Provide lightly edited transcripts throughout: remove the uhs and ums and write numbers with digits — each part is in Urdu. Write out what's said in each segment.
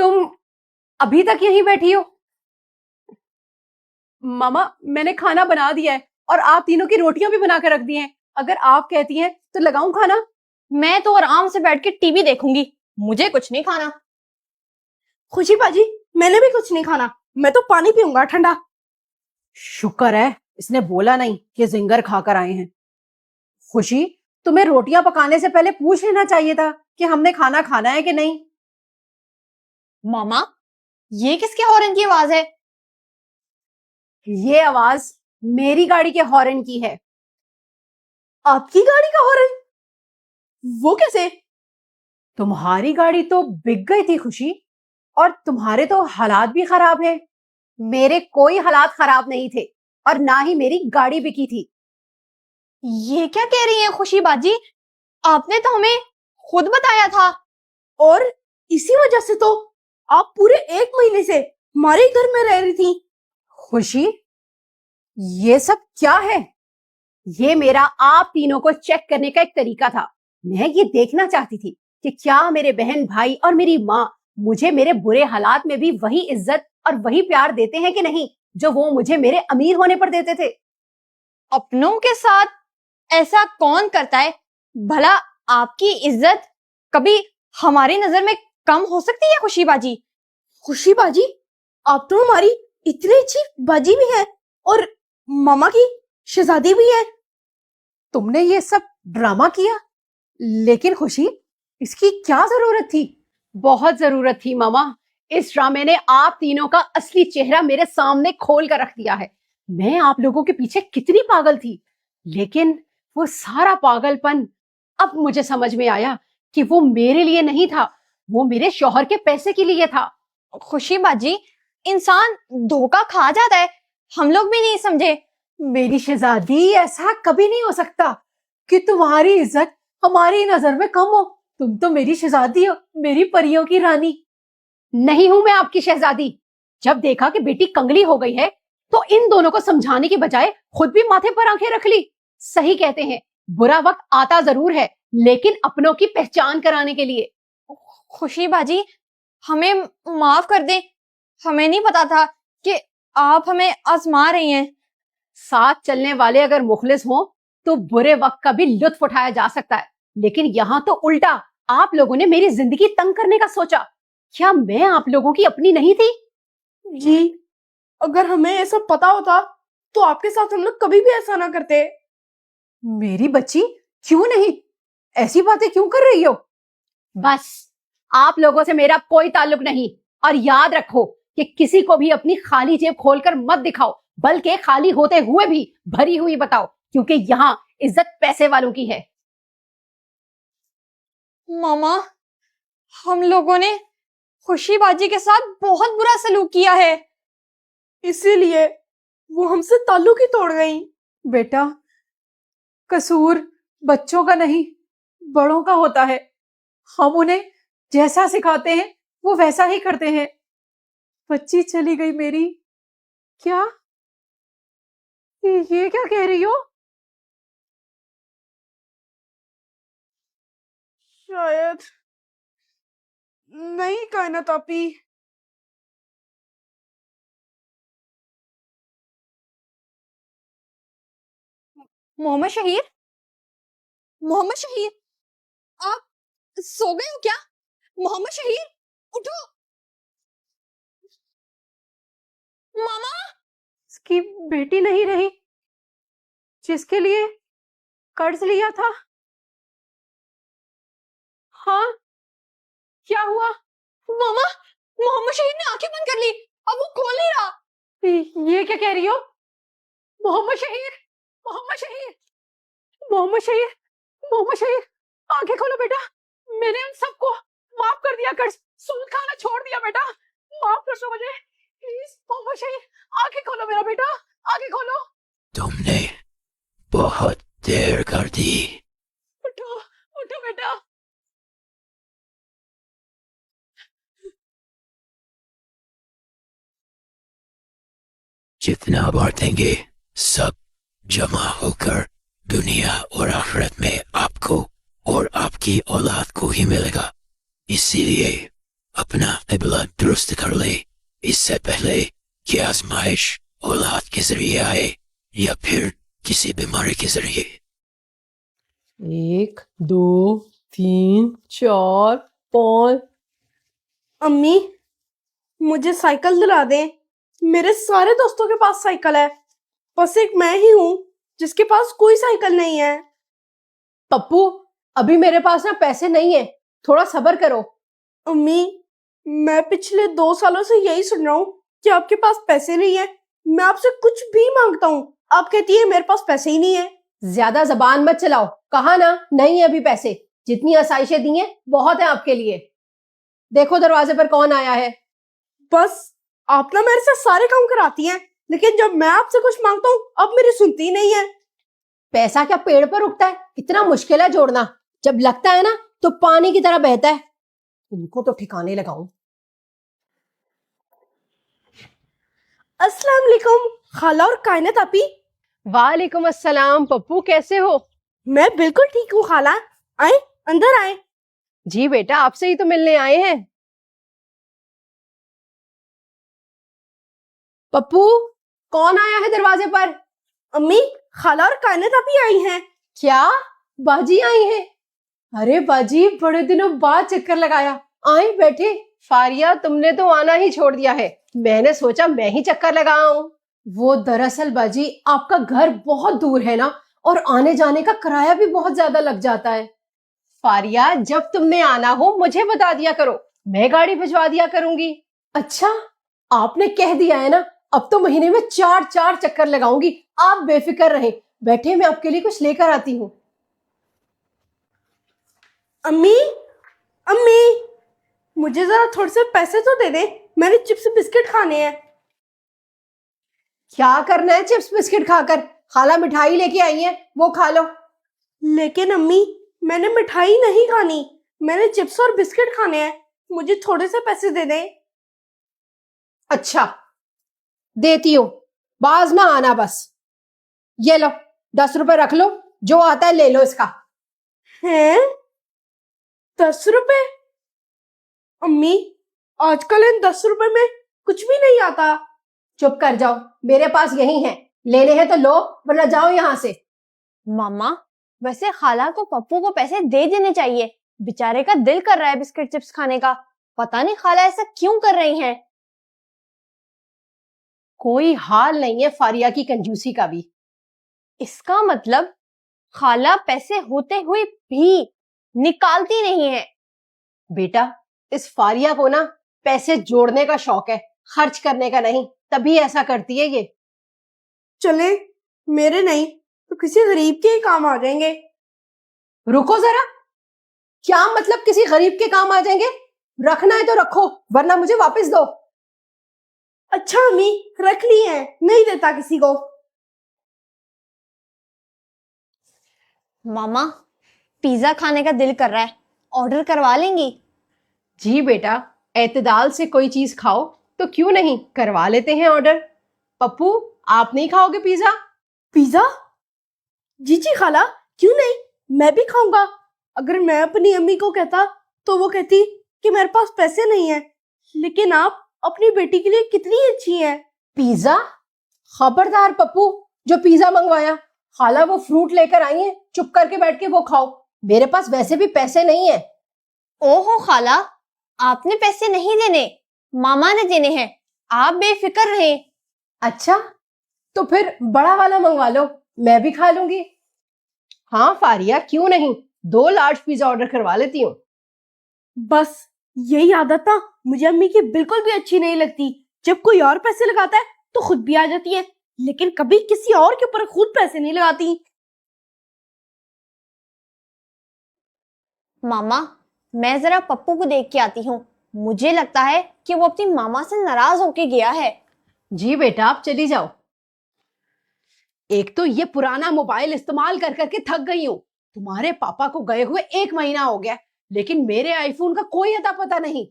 تم ابھی تک یہیں بیٹھی ہو؟ ماما میں نے کھانا بنا دیا ہے اور آپ تینوں کی روٹیاں بھی بنا کر رکھ دی ہیں. اگر آپ کہتی ہیں تو لگاؤں کھانا؟ میں تو آرام سے بیٹھ کے ٹی وی دیکھوں گی, مجھے کچھ نہیں کھانا. خوشی باجی میں نے بھی کچھ نہیں کھانا, میں تو پانی پیوں گا ٹھنڈا. شکر ہے اس نے بولا نہیں کہ زنگر کھا کر آئے ہیں. خوشی تمہیں روٹیاں پکانے سے پہلے پوچھ لینا چاہیے تھا کہ ہم نے کھانا کھانا ہے کہ نہیں. ماما یہ کس کے ہارن کی آواز ہے؟ یہ آواز میری گاڑی کے ہارن کی ہے. آپ کی گاڑی کا ہارن؟ وہ کیسے؟ تمہاری گاڑی تو بک گئی تھی خوشی, اور تمہارے تو حالات بھی خراب ہیں. میرے کوئی حالات خراب نہیں تھے اور نہ ہی میری گاڑی بکی تھی. یہ کیا کہہ رہی ہیں خوشی باجی؟ آپ نے تو ہمیں خود بتایا تھا. اور اسی وجہ سے تو آپ پورے 1 مہینے سے ہمارے گھر میں رہ رہی تھی. خوشی یہ سب کیا ہے؟ یہ میرا آپ تینوں کو چیک کرنے کا ایک طریقہ تھا. میں یہ دیکھنا چاہتی تھی کہ کیا میرے بہن بھائی اور میری ماں مجھے میرے برے حالات میں بھی وہی عزت اور وہی پیار دیتے ہیں کہ نہیں جو وہ مجھے میرے امیر ہونے پر دیتے تھے. اپنوں کے ساتھ ایسا کون کرتا ہے؟ بھلا آپ کی عزت کبھی ہماری نظر میں کم ہو سکتی ہے خوشی باجی؟ خوشی باجی آپ تو ہماری اتنی اچھی باجی بھی ہیں اور ماما کی شہزادی بھی ہے. تم نے یہ سب ڈرامہ کیا, لیکن خوشی اس کی کیا ضرورت تھی؟ بہت ضرورت تھی ماما. اس ڈرامے نے آپ تینوں کا اصلی چہرہ میرے سامنے کھول کر رکھ دیا ہے. میں آپ لوگوں کے پیچھے کتنی پاگل تھی, لیکن وہ سارا پاگل پن اب مجھے سمجھ میں آیا کہ وہ میرے لیے نہیں تھا, وہ میرے شوہر کے پیسے کے لیے تھا. خوشی باجی انسان دھوکا کھا جاتا ہے, ہم لوگ بھی نہیں سمجھے. میری شہزادی ایسا کبھی نہیں ہو سکتا کہ تمہاری عزت ہماری نظر میں کم ہو. تم تو میری شہزادی ہو, میری پریوں کی رانی. نہیں ہوں میں آپ کی شہزادی. جب دیکھا کہ بیٹی کنگلی ہو گئی ہے تو ان دونوں کو سمجھانے کی بجائے خود بھی ماتھے پر آنکھیں رکھ لی. صحیح کہتے ہیں, برا وقت آتا ضرور ہے لیکن اپنوں کی پہچان کرانے کے لیے. خوشی باجی ہمیں معاف کر دیں, ہمیں نہیں پتا تھا کہ آپ ہمیں آزما رہی ہیں. ساتھ چلنے والے اگر مخلص ہوں تو برے وقت کا بھی لطف اٹھایا جا سکتا ہے, لیکن یہاں تو الٹا آپ لوگوں نے میری زندگی تنگ کرنے کا سوچا. کیا میں آپ لوگوں کی اپنی نہیں تھی؟ جی اگر ہمیں ایسا پتا ہوتا تو آپ کے ساتھ ہم لوگ کبھی بھی ایسا نہ کرتے. میری بچی کیوں نہیں, ایسی باتیں کیوں کر رہی ہو؟ بس آپ لوگوں سے میرا کوئی تعلق نہیں, اور یاد رکھو کہ کسی کو بھی اپنی خالی جیب کھول کر مت دکھاؤ, بلکہ خالی ہوتے ہوئے بھی بھری ہوئی بتاؤ, کیونکہ یہاں عزت پیسے والوں کی ہے. ماما ہم لوگوں نے خوشی باجی کے ساتھ بہت برا سلوک کیا ہے, اسی لیے وہ ہم سے تعلق ہی توڑ گئی. بیٹا قصور بچوں کا نہیں بڑوں کا ہوتا ہے. ہم انہیں جیسا سکھاتے ہیں وہ ویسا ہی کرتے ہیں. بچی چلی گئی میری. کیا یہ کیا کہہ رہی ہو؟ شاید نہیں کائنات آپی. محمد شہیر, محمد شہیر آپ سو گئے ہو کیا؟ محمد شہیر اٹھو. ماما اس کی بیٹی نہیں رہی جس کے لیے قرض لیا تھا. ہاں کیا ہوا؟ ماما محمد شہیر نے آنکھیں بند کر لی, اب وہ کھول نہیں رہا. یہ کیا کہہ رہی ہو؟ محمد شہیر, محمد شہیر, محمد شہیر, محمد شہیر آنکھیں کھولو بیٹا. میں نے ان سب کو معاف کر دیا, قرض سود کھانا چھوڑ دیا. بیٹا معاف کر دو مجھے پلیز. محمد شہیر آنکھیں کھولو میرا بیٹا, آنکھیں کھولو. تم نے بہت دیر کر دی. اٹھو اٹھو بیٹا. جتنا بانٹیں گے سب جمع ہو کر دنیا اور آخرت میں آپ کو اور آپ کی اولاد کو ہی ملے گا. اسی لیے اپنا قبلہ درست کر لے اس سے پہلے کہ آزمائش اولاد کے ذریعے آئے یا پھر کسی بیماری کے ذریعے۔ 1 2 3 4 5۔ امی مجھے سائیکل دلا دیں، میرے سارے دوستوں کے پاس سائیکل ہے، بس ایک میں ہی ہوں جس کے پاس کوئی سائیکل نہیں ہے۔ پپو ابھی میرے پاس نا پیسے نہیں ہیں، تھوڑا صبر کرو۔ امی میں پچھلے 2 سالوں سے یہی سن رہا ہوں کہ آپ کے پاس پیسے نہیں ہیں، میں آپ سے کچھ بھی مانگتا ہوں آپ کہتی ہیں میرے پاس پیسے ہی نہیں ہیں۔ زیادہ زبان مت چلاؤ، کہا نا نہیں ہے ابھی پیسے، جتنی آسائشیں دی ہیں بہت ہیں آپ کے لیے۔ دیکھو دروازے پر کون آیا ہے۔ بس آپ نا میرے سے سارے کام کراتی ہیں، لیکن جب میں آپ سے کچھ مانگتا ہوں آپ میری سنتی ہی نہیں ہے۔ پیسہ کیا پیڑ پر اگتا ہے؟ اتنا مشکل ہے جوڑنا، جب لگتا ہے نا تو پانی کی طرح بہتا ہے۔ ان کو تو ٹھکانے لگاؤں۔ السلام علیکم خالہ اور کائنات آپی۔ وعلیکم السلام پپو، کیسے ہو؟ میں بالکل ٹھیک ہوں خالہ، آئیں اندر آئیں۔ جی بیٹا آپ سے ہی تو ملنے آئے ہیں۔ پپو کون آیا ہے دروازے پر؟ امی خالہ اور کائنات آپی آئی ہیں۔ کیا باجی آئی ہیں؟ ارے باجی بڑے دنوں بعد چکر لگایا، آئیں بیٹھے۔ فاریہ تم نے تو آنا ہی چھوڑ دیا ہے، میں نے سوچا میں ہی چکر لگاؤں۔ وہ دراصل باجی آپ کا گھر بہت دور ہے نا، اور آنے جانے کا کرایہ بھی بہت زیادہ لگ جاتا ہے۔ فاریہ جب تم نے آنا ہو مجھے بتا دیا کرو، میں گاڑی بھجوا دیا کروں گی۔ اچھا آپ نے کہہ دیا ہے نا، اب تو مہینے میں 4 چکر لگاؤں گی، آپ بے فکر رہیں۔ بیٹھے میں آپ کے لیے کچھ لے کر آتی ہوں۔ امی امی مجھے ذرا تھوڑے سے پیسے تو دے دیں، میں نے چپس بسکٹ کھانے ہیں۔ کیا کرنا ہے چپس بسکٹ کھا کر؟ خالہ مٹھائی لے کے آئی ہے، وہ کھا لو۔ لیکن امی میں نے مٹھائی نہیں کھانی، میں نے چپس اور بسکٹ کھانے ہیں، مجھے تھوڑے سے پیسے دے دیں۔ اچھا دیتی ہوں، باز نہ آنا بس۔ یہ لو 10 روپے رکھ لو، جو آتا ہے لے لو اس کا۔ ہیں 10 روپے؟ امی آج کل ان 10 روپے میں کچھ بھی نہیں آتا۔ چپ کر جاؤ، میرے پاس یہی ہیں، لینے ہیں تو لو ورنہ جاؤ یہاں سے۔ ماما ویسے خالہ کو پپو کو پیسے دے دینے چاہیے، بیچارے کا دل کر رہا ہے بسکٹ چپس کھانے کا، پتہ نہیں خالہ ایسا کیوں کر رہی ہیں۔ کوئی حال نہیں ہے فاریہ کی کنجوسی کا بھی۔ اس کا مطلب خالہ پیسے ہوتے ہوئے بھی نکالتی نہیں ہے۔ بیٹا اس فاریہ کو نا پیسے جوڑنے کا شوق ہے، خرچ کرنے کا نہیں، تبھی ایسا کرتی ہے یہ۔ چلے میرے نہیں تو کسی غریب کے ہی کام آ جائیں گے۔ رکو ذرا، کیا مطلب کسی غریب کے کام آ جائیں گے؟ رکھنا ہے تو رکھو ورنہ مجھے واپس دو۔ اچھا امی رکھ لی ہیں، نہیں دیتا کسی کو۔ ماما پیزا کھانے کا دل کر رہا ہے، آرڈر کروا لیں گی؟ جی بیٹا اعتدال سے کوئی چیز کھاؤ تو کیوں نہیں، کروا لیتے ہیں آرڈر۔ پپو آپ نہیں کھاؤ گے پیزا؟ پیزا؟ جی جی خالہ کیوں نہیں، میں بھی کھاؤں گا۔ اگر میں اپنی امی کو کہتا تو وہ کہتی کہ میرے پاس پیسے نہیں ہیں، لیکن آپ اپنی بیٹی کے لیے کتنی اچھی ہیں۔ پیزا؟ خبردار پپو جو پیزا منگوایا، خالہ وہ فروٹ لے کر آئی ہیں، چپ کر کے بیٹھ کے وہ کھاؤ، میرے پاس ویسے بھی پیسے نہیں ہیں۔ او ہو خالہ آپ نے پیسے نہیں دینے، ماما نے دینے ہیں، آپ بے فکر رہیں۔ اچھا تو پھر بڑا والا منگوا لو، میں بھی کھا لوں گی۔ ہاں فاریہ کیوں نہیں، 2 لارج پیزا آرڈر کروا لیتی ہوں۔ بس یہی عادت نا مجھے امی کی بالکل بھی اچھی نہیں لگتی، جب کوئی اور پیسے لگاتا ہے تو خود بھی آ جاتی ہے، لیکن کبھی کسی اور کے اوپر خود پیسے نہیں لگاتی۔ ماما میں ذرا پپو کو دیکھ کے آتی ہوں، مجھے لگتا ہے کہ وہ اپنی ماما سے ناراض ہو کے گیا ہے۔ جی بیٹا آپ چلی جاؤ۔ ایک تو یہ پرانا موبائل استعمال کر کر کے تھک گئی ہوں، تمہارے پاپا کو گئے ہوئے 1 مہینہ ہو گیا لیکن میرے آئی فون کا کوئی اتا پتہ نہیں۔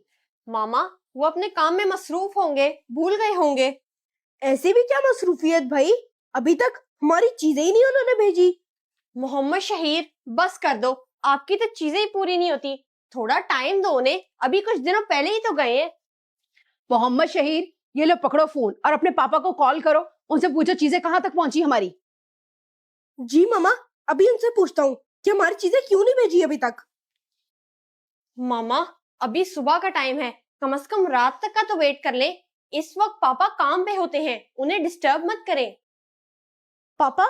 ماما وہ اپنے کام میں مصروف ہوں گے، بھول گئے ہوں گے۔ ایسی بھی کیا مصروفیت بھائی، ابھی تک ہماری چیزیں ہی نہیں انہوں نے بھیجی۔ محمد شہیر بس کر دو، آپ کی تو چیزیں ہی پوری نہیں ہوتی، تھوڑا ٹائم دو انہیں, ابھی کچھ دنوں پہلے ہی تو گئے ہیں. محمد شہیر, یہ لو پکڑو فون اور اپنے پاپا کو کال کرو, ان سے پوچھو چیزیں کہاں تک پہنچی ہماری. جی ماما, ابھی ان سے پوچھتا ہوں کہ ہماری چیزیں کیوں نہیں بھیجی ابھی تک. ماما ابھی صبح کا ٹائم ہے, کم از کم رات تک کا تو ویٹ کر لیں. اس وقت پاپا کام پہ ہوتے ہیں, انہیں ڈسٹرب مت کریں. پاپا,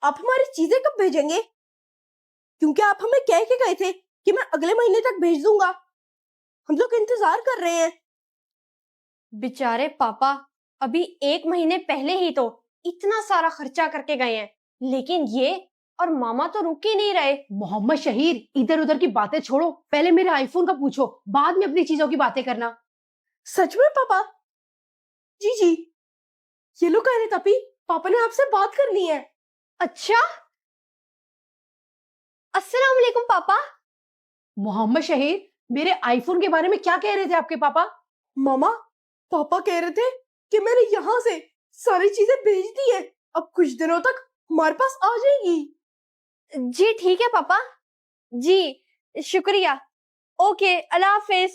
آپ ہماری چیزیں کب بھیجیں گے؟ کیونکہ آپ ہمیں کہہ کے گئے تھے کہ میں اگلے مہینے تک بھیج دوں گا. ہم لوگ انتظار کر رہے ہیں. بیچارے پاپا, ابھی 1 مہینے پہلے ہی تو اتنا سارا خرچہ کر کے گئے ہیں, لیکن یہ اور ماما تو رک ہی نہیں رہے. محمد شہیر, ادھر ادھر کی باتیں چھوڑو, پہلے میرے آئی فون کا پوچھو, بعد میں اپنی چیزوں کی باتیں کرنا. سچ میں پاپا؟ جی جی, یہ لوگ کہہ رہے تپی پاپا نے آپ سے بات کرنی ہے. اچھا, السلام علیکم پاپا. محمد شہیر, میرے آئی فون کے بارے میں کیا کہہ رہے تھے آپ کے پاپا؟ ماما, پاپا کہہ رہے تھے کہ میں نے یہاں سے ساری چیزیں بھیج دی ہیں, اب کچھ دنوں تک ہمارے پاس آ جائے گی. جی ٹھیک ہے پاپا, جی شکریہ, اوکے اللہ حافظ.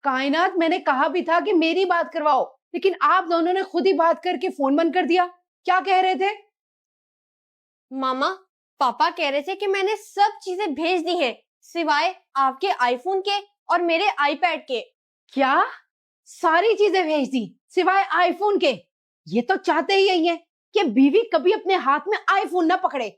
کائنات, میں نے کہا بھی تھا کہ میری بات کرواؤ, لیکن آپ دونوں نے خود ہی بات کر کے فون بند کر دیا. کیا کہہ رہے تھے؟ ماما پاپا کہہ رہے تھے کہ میں نے سب چیزیں بھیج دی ہیں سوائے آپ کے آئی فون کے اور میرے آئی پیڈ کے. کیا ساری چیزیں بھیج دی سوائے آئی فون کے؟ یہ تو چاہتے ہی یہی ہیں کہ بیوی کبھی اپنے ہاتھ میں آئی فون نہ پکڑے.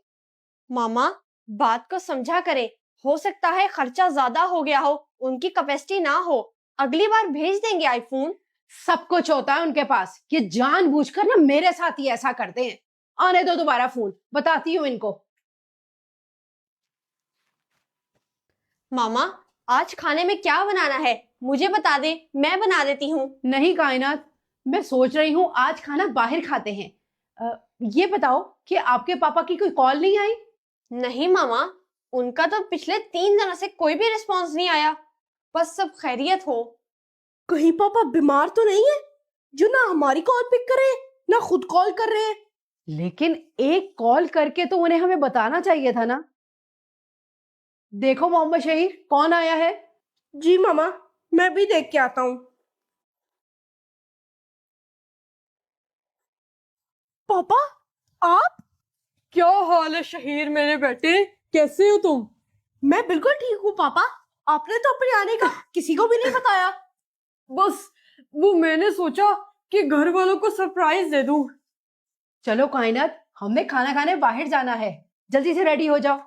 ماما بات کو سمجھا کرے, ہو سکتا ہے خرچہ زیادہ ہو گیا ہو, ان کی کیپیسٹی نہ ہو, اگلی بار بھیج دیں گے آئی فون. سب کچھ ہوتا ہے ان کے پاس, یہ جان بوجھ کر نا میرے ساتھ ہی ایسا کرتے ہیں. آنے دو دوبارہ فون, بتاتی ہوں ان کو. ماما آج کھانے میں کیا بنانا ہے مجھے بتا دیں, میں بنا دیتی ہوں. نہیں کائنات, میں سوچ رہی ہوں آج کھانا باہر کھاتے ہیں. یہ بتاؤ کہ آپ کے پاپا کی کوئی کال نہیں آئی؟ نہیں ماما, ان کا تو پچھلے 3 دنوں سے کوئی بھی رسپانس نہیں آیا, بس سب خیریت ہو. کہیں پاپا بیمار تو نہیں ہے جو نہ ہماری کال پک کرے نہ خود کال کر رہے ہیں؟ لیکن ایک کال کر کے تو انہیں ہمیں بتانا چاہیے تھا نا. دیکھو محمد شہیر, کون آیا ہے. جی ماما, میں بھی دیکھ کے آتا ہوں. پاپا, آپ؟ کیا حال ہے شہیر میرے بیٹے, کیسے ہو تم؟ میں بالکل ٹھیک ہوں پاپا. آپ نے تو اپنے آنے کا کسی کو بھی نہیں بتایا. بس وہ میں نے سوچا کہ گھر والوں کو سرپرائز دے دوں. چلو کائنات, ہم نے کھانا کھانے باہر جانا ہے, جلدی سے ریڈی ہو جاؤ.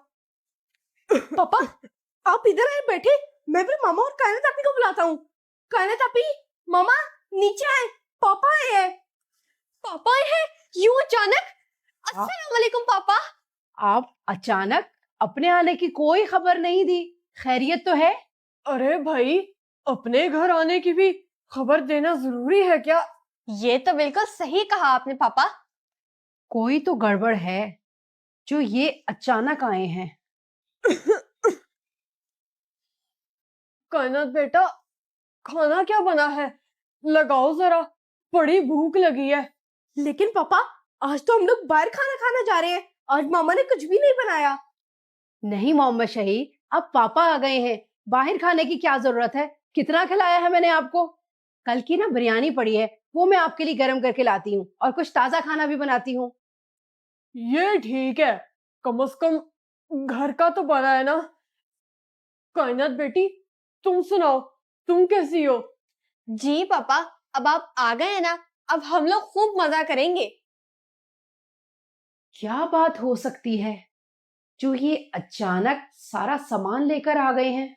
پاپا, آپ ادھر آئے بیٹھے, میں بھی ماما اور کائنات آپی کو بلاتا ہوں. کائنات آپی, ماما نیچے آئے, پاپا آئے ہیں. پاپا ہے یوں اچانک؟ السلام علیکم پاپا. آپ اچانک, اپنے آنے کی کوئی خبر نہیں دی, خیریت تو ہے؟ ارے بھائی, اپنے گھر آنے کی بھی خبر دینا ضروری ہے کیا؟ یہ تو بالکل صحیح کہا آپ نے پاپا. کوئی تو گڑبڑ ہے جو یہ اچانک آئے ہیں. کائنات بیٹا, کھانا کیا بنا ہے؟ لگاؤ ذرا, بڑی بھوک لگی ہے. لیکن پاپا, آج تو ہم لوگ باہر کھانا کھانا جا رہے ہیں, آج ماما نے کچھ بھی نہیں بنایا. نہیں محمد شہید, اب پاپا آ گئے ہیں, باہر کھانے کی کیا ضرورت ہے؟ کتنا کھلایا ہے میں نے آپ کو. کل کی نا بریانی پڑی ہے, وہ میں آپ کے لیے گرم کر کے لاتی ہوں, اور کچھ تازہ کھانا بھی بناتی ہوں. یہ ٹھیک ہے, کم از کم گھر کا تو بنا ہے نا. کائنات بیٹی, تم سناؤ, تم کیسی ہو؟ جی پاپا, اب آپ آ گئے ہیں نا, اب ہم لوگ خوب مزہ کریں گے. کیا بات ہو سکتی ہے جو یہ اچانک سارا سامان لے کر آ گئے ہیں؟